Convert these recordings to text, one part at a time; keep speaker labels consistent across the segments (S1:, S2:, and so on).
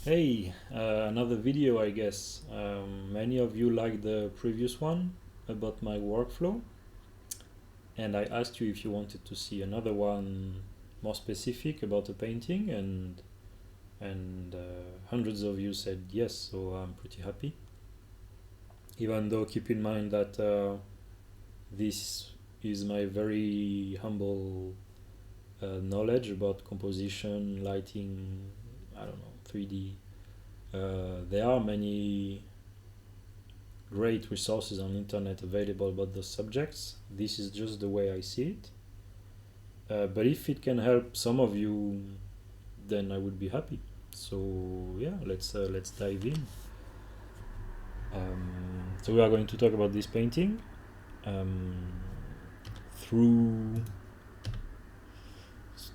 S1: Hey, another video, I guess. Many of you liked the previous one about my workflow, and I asked you if you wanted to see another one more specific about a painting, and hundreds of you said yes, so I'm pretty happy. Even though, keep in mind that this is my very humble knowledge about composition, lighting, I don't know, 3D. There are many great resources on internet available about those subjects. This is just the way I see it. But if it can help some of you, then I would be happy. So yeah, let's dive in. So we are going to talk about this painting um, through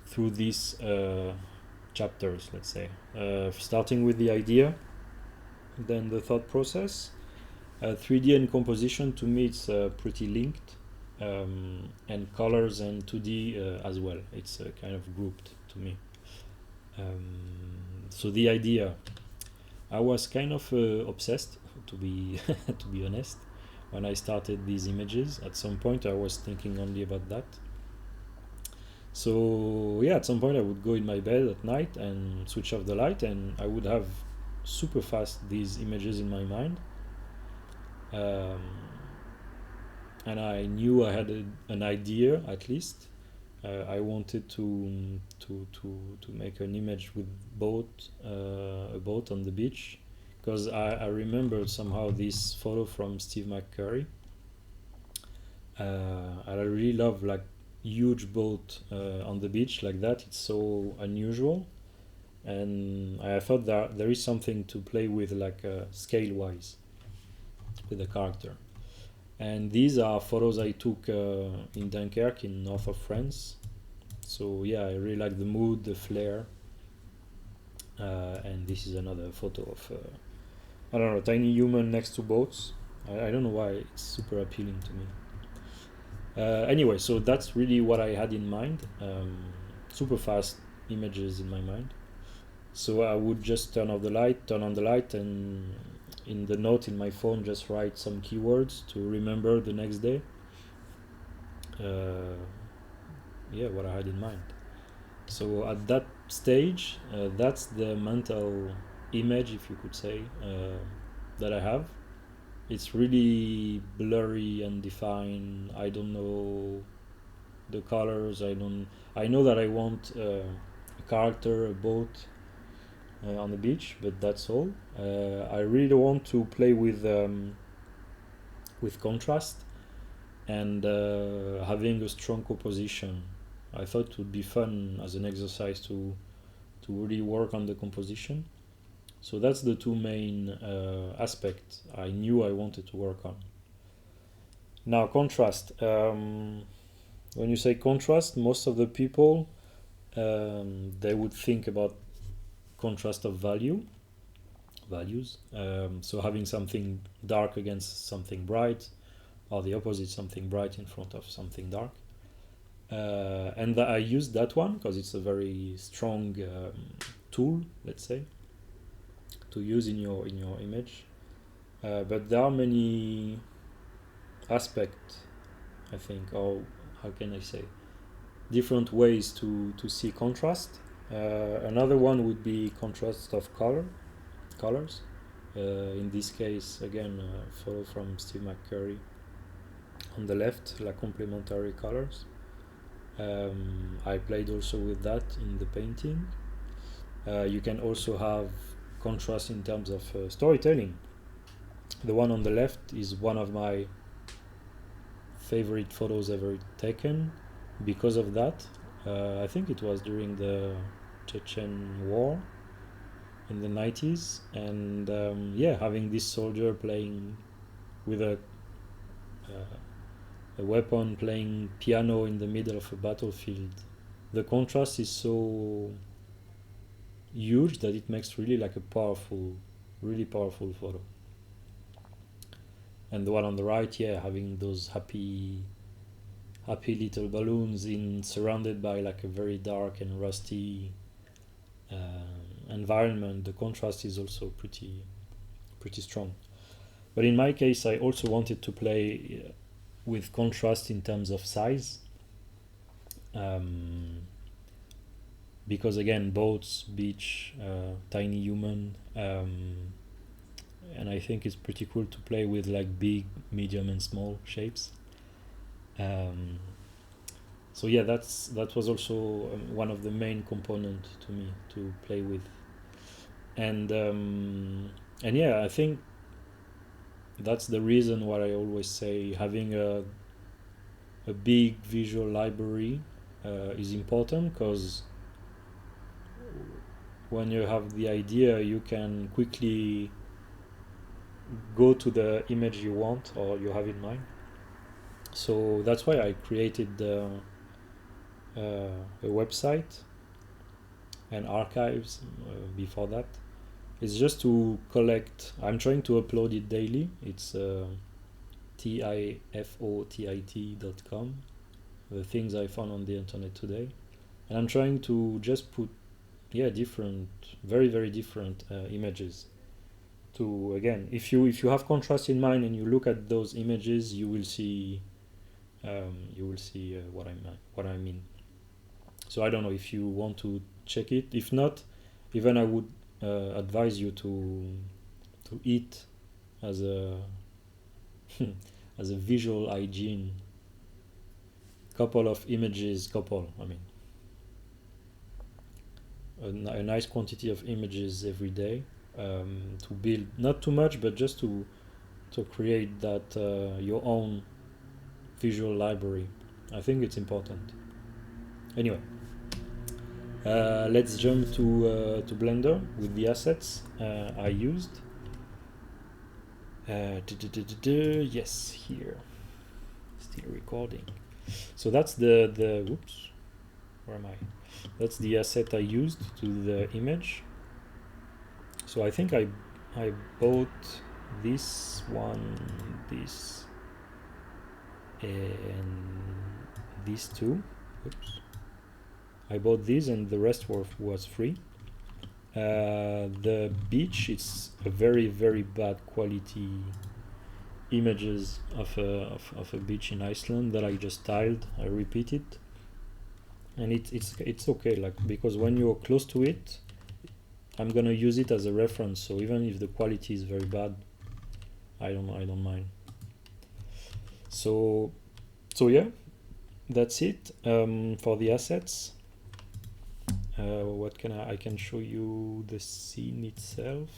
S1: through these chapters. Let's say starting with the idea, then the thought process. 3D and composition to me it's pretty linked, and colors and 2D as well. It's kind of grouped to me. So the idea, I was kind of obsessed, to be to be honest, when I started these images. At some point, I was thinking only about that. So yeah, at some point, I would go in my bed at night and switch off the light, and I would have super fast these images in my mind. Um, and I knew I had an idea at least. I wanted to make an image with a boat on the beach, because I remembered somehow this photo from Steve McCurry. And I really love like huge boat on the beach like that. It's so unusual, and I thought that there is something to play with, like scale wise, with the character. And these are photos I took in Dunkirk in north of France. So yeah, I really like the mood, the flair. And this is another photo of I don't know, tiny human next to boats. I don't know why it's super appealing to me. Anyway, so that's really what I had in mind. Super fast images in my mind. So I would just turn off the light, turn on the light, and in the note in my phone just write some keywords to remember the next day. Uh, yeah, what I had in mind. So at that stage, that's the mental image, if you could say, that I have. It's really blurry and defined. I don't know the colors. I don't. I know that I want a character, a boat on the beach, but that's all. I really want to play with contrast and having a strong composition. I thought it would be fun as an exercise to really work on the composition. So that's the two main aspects I knew I wanted to work on. Now, contrast. When you say contrast, most of the people they would think about contrast of values. So having something dark against something bright, or the opposite, something bright in front of something dark. And I used that one because it's a very strong tool, let's say, to use in your image. But there are many aspects, I think, or how can I say, different ways to see contrast. Another one would be contrast of colors. In this case, again, a photo from Steve McCurry on the left, like complementary colors. I played also with that in the painting. You can also have contrast in terms of storytelling. The one on the left is one of my favorite photos ever taken because of that. I think it was during the Chechen War in the 90s, and yeah, having this soldier playing with a weapon, playing piano in the middle of a battlefield. The contrast is so huge that it makes really like a really powerful photo. And the one on the right, yeah, having those happy little balloons in surrounded by like a very dark and rusty environment, the contrast is also pretty strong. But in my case, I also wanted to play with contrast in terms of size, because again, boats, beach, tiny human, and I think it's pretty cool to play with like big, medium, and small shapes. So yeah, that was also one of the main components to me to play with, and yeah, I think that's the reason why I always say having a big visual library is important, because when you have the idea, you can quickly go to the image you want or you have in mind. So that's why I created a website and archives before that. It's just to collect. I'm trying to upload it daily. It's tifot.com, the things I found on the internet today, and I'm trying to just put different, very different images. To again, if you have contrast in mind and you look at those images, you will see what I mean. So I don't know if you want to check it. If not, even I would advise you to eat as a as a visual hygiene. Couple of images, a nice quantity of images every day, to build not too much, but just to create that your own visual library. I think it's important. Anyway, let's jump to Blender with the assets I used. Yes, here, still recording. So that's the whoops, where am I? That's the asset I used to the image. So I think I bought this one, this, and these two. Oops. I bought these and the rest was free. The beach, it's a very bad quality images of a beach in Iceland that I just tiled. I repeat it, and it's okay, like, because when you're close to it, I'm gonna use it as a reference. So even if the quality is very bad, I don't mind. So yeah, that's it for the assets. What can I can show you the scene itself.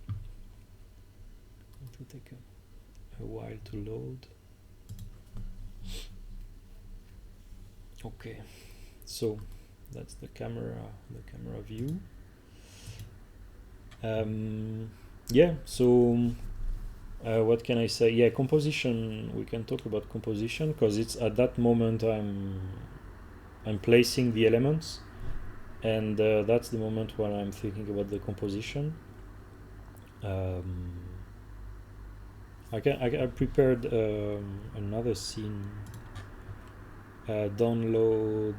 S1: It will take a while to load. Okay, so that's the camera view. Yeah, so what can I say? Yeah, composition, we can talk about composition, because it's at that moment I'm placing the elements, and that's the moment when I'm thinking about the composition. I prepared another scene. Download.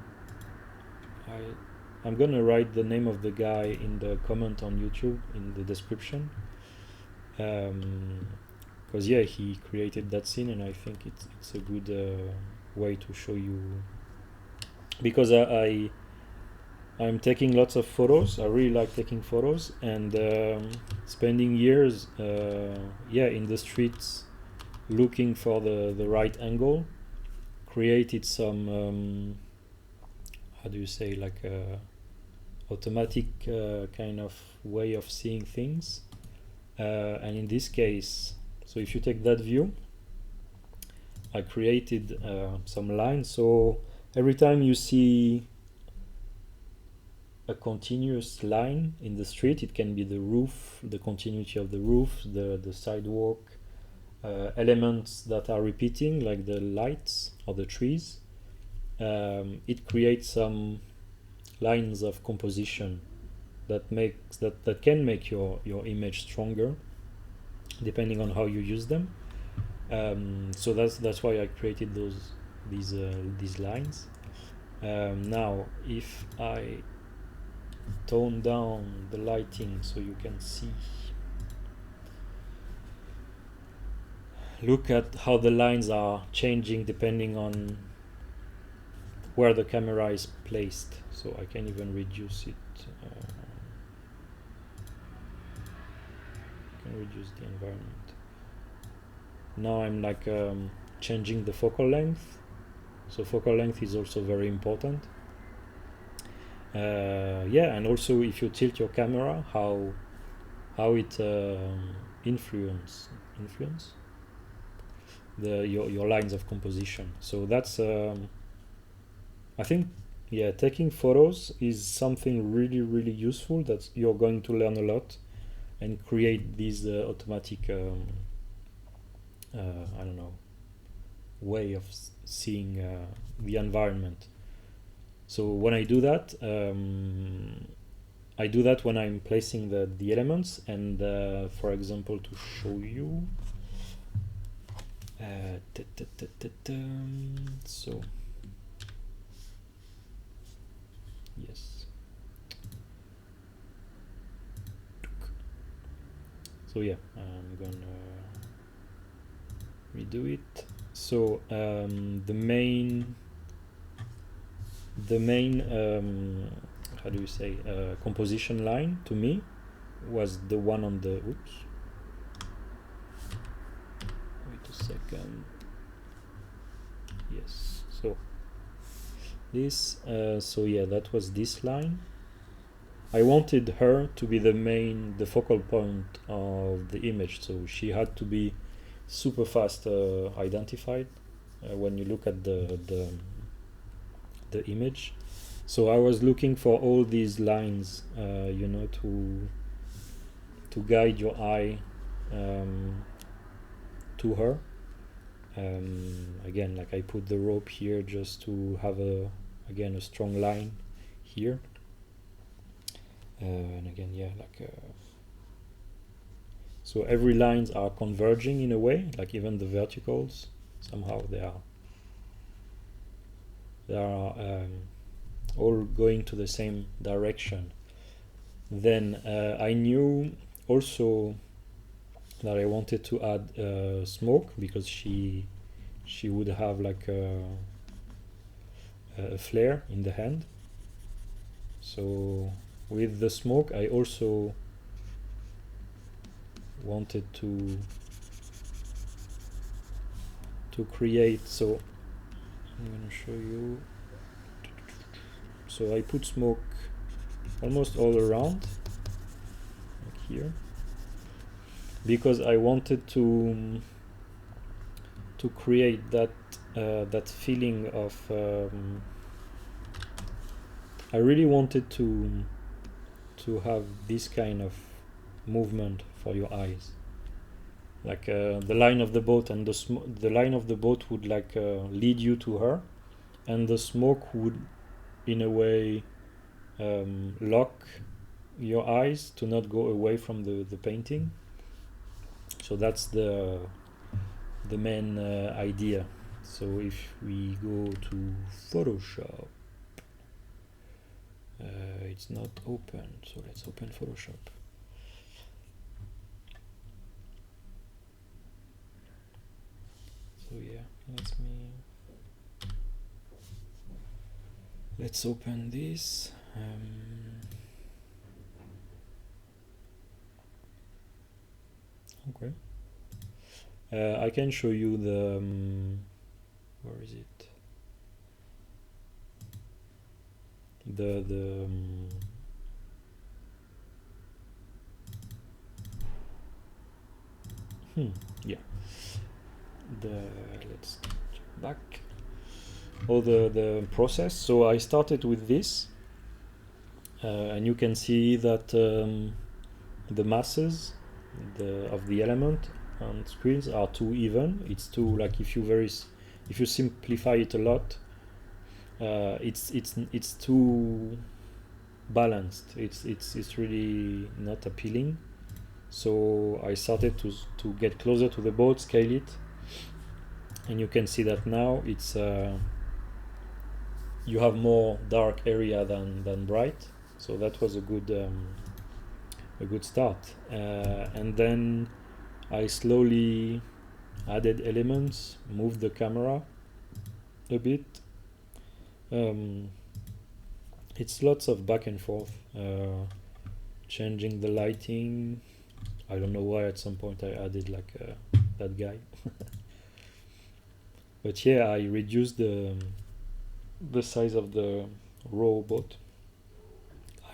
S1: I'm gonna write the name of the guy in the comment on YouTube in the description, because yeah, he created that scene, and I think it's a good way to show you, because I'm taking lots of photos. I really like taking photos, and spending years in the streets looking for the right angle, created some how do you say, like a automatic kind of way of seeing things, and in this case, so if you take that view, I created some lines. So every time you see a continuous line in the street, it can be the roof, the continuity of the roof, the sidewalk, elements that are repeating, like the lights or the trees. It creates some lines of composition that can make your image stronger, depending on how you use them. So that's why I created these lines. Now, if I tone down the lighting so you can see. Look at how the lines are changing depending on where the camera is placed. So I can even reduce it. I can reduce the environment. Now I'm like changing the focal length. So focal length is also very important. Yeah, and also if you tilt your camera, how it influence your lines of composition. So that's I think, yeah, taking photos is something really useful that you're going to learn a lot and create these automatic I don't know, way of seeing the environment. So when I do that when I'm placing the elements, and for example, to show you so yes, so yeah, I'm gonna redo it. So the main how do you say, composition line to me was the one on the oops, wait a second, yes, so this so yeah, that was this line. I wanted her to be the focal point of the image, so she had to be super fast identified when you look at the image. So I was looking for all these lines, you know, to guide your eye to her. Again, like I put the rope here just to have a strong line here. And again, yeah, like so every lines are converging in a way, like even the verticals, somehow they are all going to the same direction. Then I knew also that I wanted to add smoke, because she would have like a flare in the hand. So with the smoke I also wanted to create, so I'm gonna show you. So I put smoke almost all around, like here, because I wanted to create that that feeling of I really wanted to have this kind of movement for your eyes, like the line of the boat, and the line of the boat would like lead you to her, and the smoke would in a way lock your eyes to not go away from the painting. So that's the main idea. So if we go to Photoshop, it's not open, so let's open Photoshop. So yeah, let's open this. Okay. I can show you the where is it? The yeah. Let's check back. All the process. So I started with this, and you can see that the masses of the element on screens are too even. It's too, like, if you simplify it a lot, it's too balanced. It's really not appealing. So I started to get closer to the boat, scale it, and you can see that now it's you have more dark area than bright. So that was a good start. And then I slowly added elements, moved the camera a bit. It's lots of back and forth, changing the lighting. I don't know why at some point I added like that guy. But yeah, I reduced the size of the robot.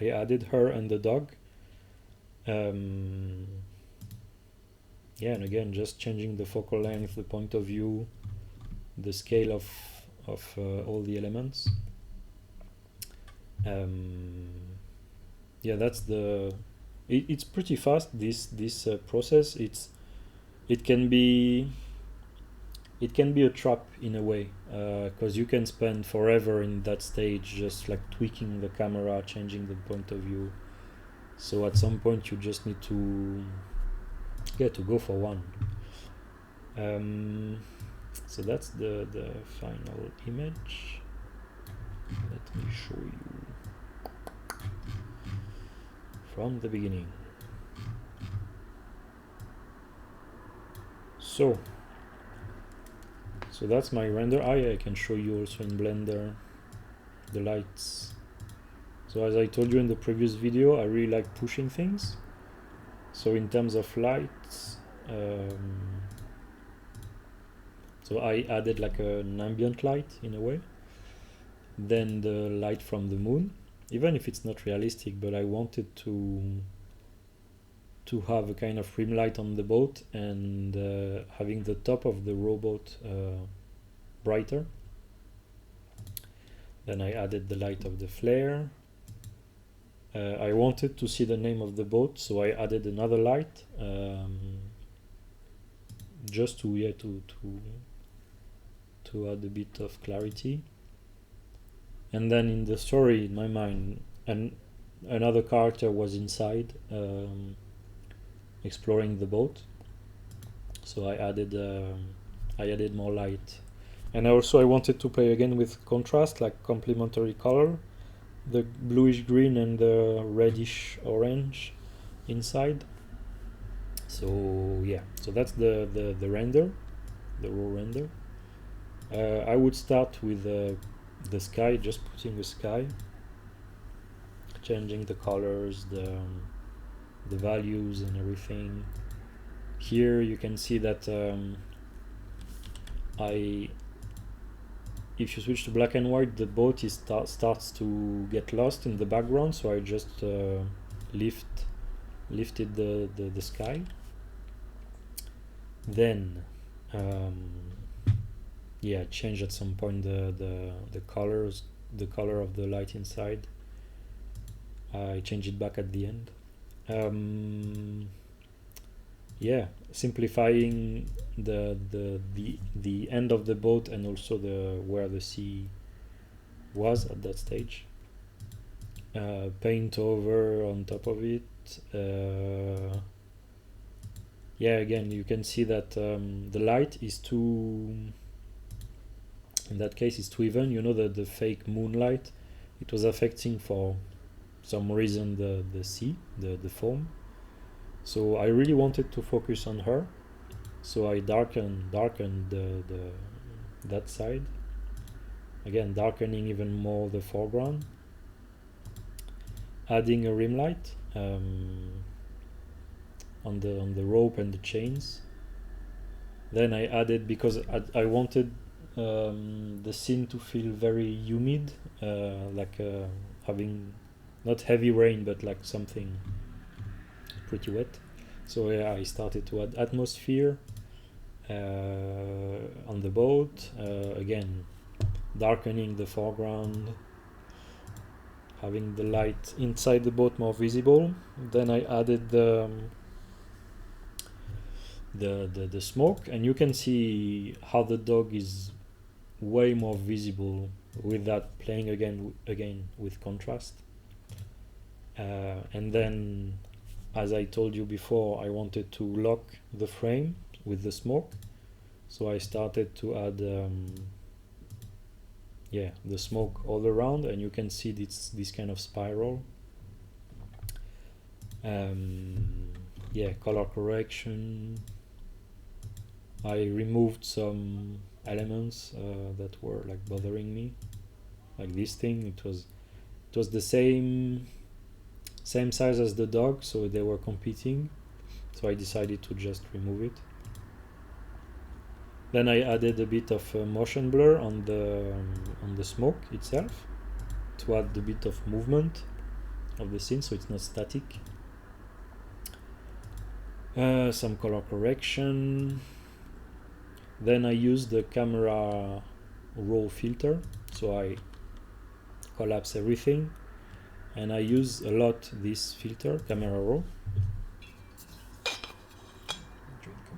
S1: I added her and the dog. Yeah, and again, just changing the focal length, the point of view, the scale of all the elements. Yeah, that's it's pretty fast, this process. It can be a trap in a way, because you can spend forever in that stage just like tweaking the camera, changing the point of view. So at some point you just need to go for one. So that's the final image. Let me show you from the beginning. So that's my render. I can show you also in Blender the lights. So as I told you in the previous video, I really like pushing things. So in terms of lights, so I added like an ambient light in a way. Then the light from the moon, even if it's not realistic, but I wanted to have a kind of rim light on the boat, and having the top of the robot brighter. Then I added the light of the flare. I wanted to see the name of the boat, so I added another light, just to add a bit of clarity. And then in the story, in my mind, another character was inside, exploring the boat. So I added more light, and also I wanted to play again with contrast, like complementary color, the bluish green and the reddish orange inside. So yeah, so that's the render, the raw render. I would start with the sky, just putting the sky, changing the colors, the values and everything. Here you can see that if you switch to black and white, the boat starts to get lost in the background, so I just lifted the sky. Then yeah, change at some point the colors, the color of the light inside. I change it back at the end. Yeah, simplifying the end of the boat, and also where the sea was at that stage. Paint over on top of it. Yeah, again, you can see that the light is too, in that case, it's too even. You know, the fake moonlight, it was affecting for some reason the sea, the foam. So I really wanted to focus on her, so I darkened that side. Again, darkening even more the foreground, adding a rim light on the rope and the chains. Then I added, because I wanted the scene to feel very humid, like having not heavy rain, but like something pretty wet. So yeah, I started to add atmosphere on the boat, again darkening the foreground, having the light inside the boat more visible. Then I added the smoke, and you can see how the dog is way more visible with that, playing again with contrast. And then, as I told you before, I wanted to lock the frame with the smoke, so I started to add the smoke all around, and you can see this kind of spiral Yeah, color correction. I removed some elements that were like bothering me, like this thing. It was the same size as the dog, so they were competing. So I decided to just remove it. Then I added a bit of motion blur on the smoke itself to add a bit of movement of the scene, so it's not static. Some color correction. Then I used the camera raw filter, so I collapse everything, and I use a lot this filter, camera raw. Drink a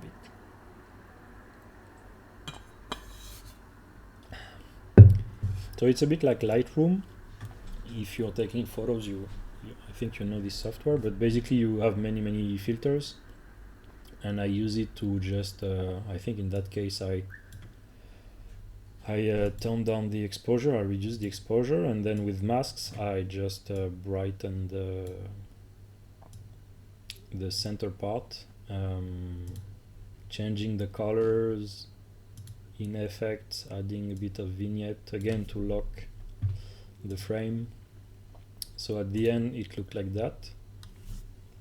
S1: bit. So it's a bit like Lightroom. If you're taking photos, I think you know this software, but basically you have many filters, and I use it to just I think in that case I tone down the exposure, I reduce the exposure, and then with masks I just brighten the center part, changing the colors in effects, adding a bit of vignette again to lock the frame. So at the end it looked like that.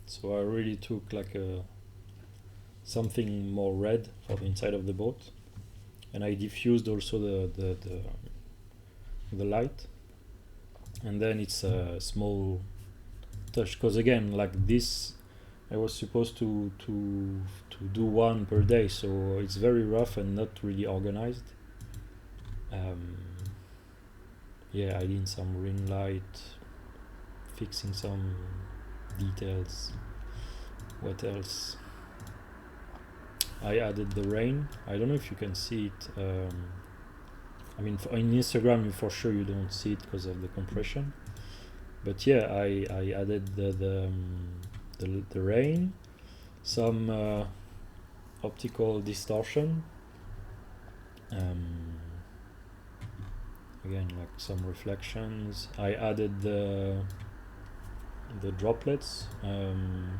S1: So I really took like something more red for the inside of the boat, and I diffused also the light, and then it's a small touch, because again, like this, I was supposed to do one per day, so it's very rough and not really organized. Yeah, adding some ring light, fixing some details. What else? I added the rain. I don't know if you can see it. I mean, in Instagram, for sure you don't see it because of the compression. But yeah, I added the rain, some optical distortion. Again, like some reflections. I added the droplets on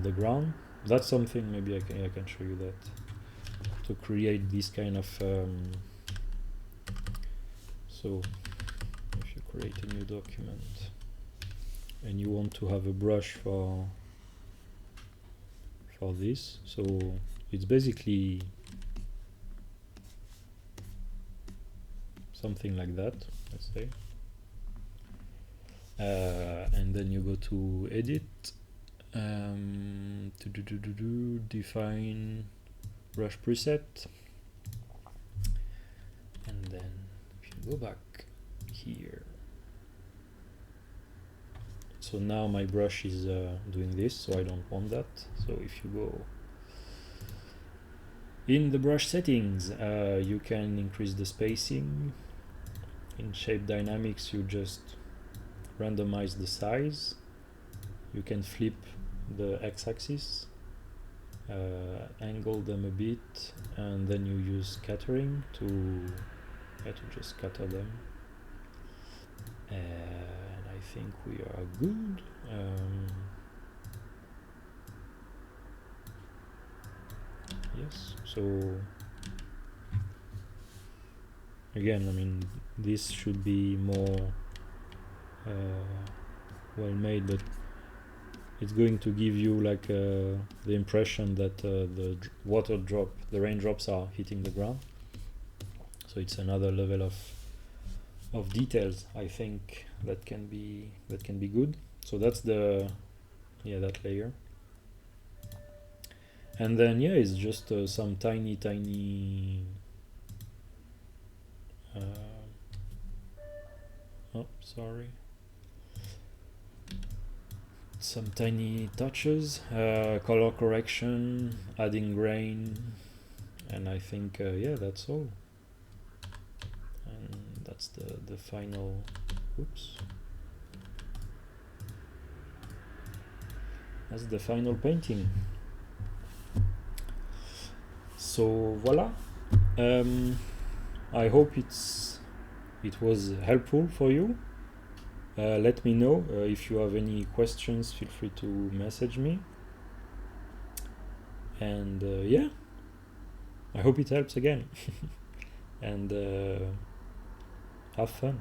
S1: the ground. That's something maybe I can show you that, to create this kind of so if you create a new document and you want to have a brush for this, so it's basically something like that, let's say, and then you go to edit, define brush preset, and then if you go back here, so now my brush is doing this, so I don't want that. So if you go in the brush settings, you can increase the spacing. In shape dynamics, you just randomize the size. You can flip the x-axis, angle them a bit, and then you use scattering to just scatter them. And I think we are good. Yes, so again, I mean, this should be more well made, but it's going to give you like the impression that the raindrops are hitting the ground. So it's another level of details, I think, that can be good. So that's that layer. And then yeah, it's just some tiny some tiny touches, color correction, adding grain, and I think yeah, that's all. And that's the final. Oops. That's the final painting. So voila. I hope it was helpful for you. Let me know if you have any questions. Feel free to message me. And yeah, I hope it helps again. And have fun.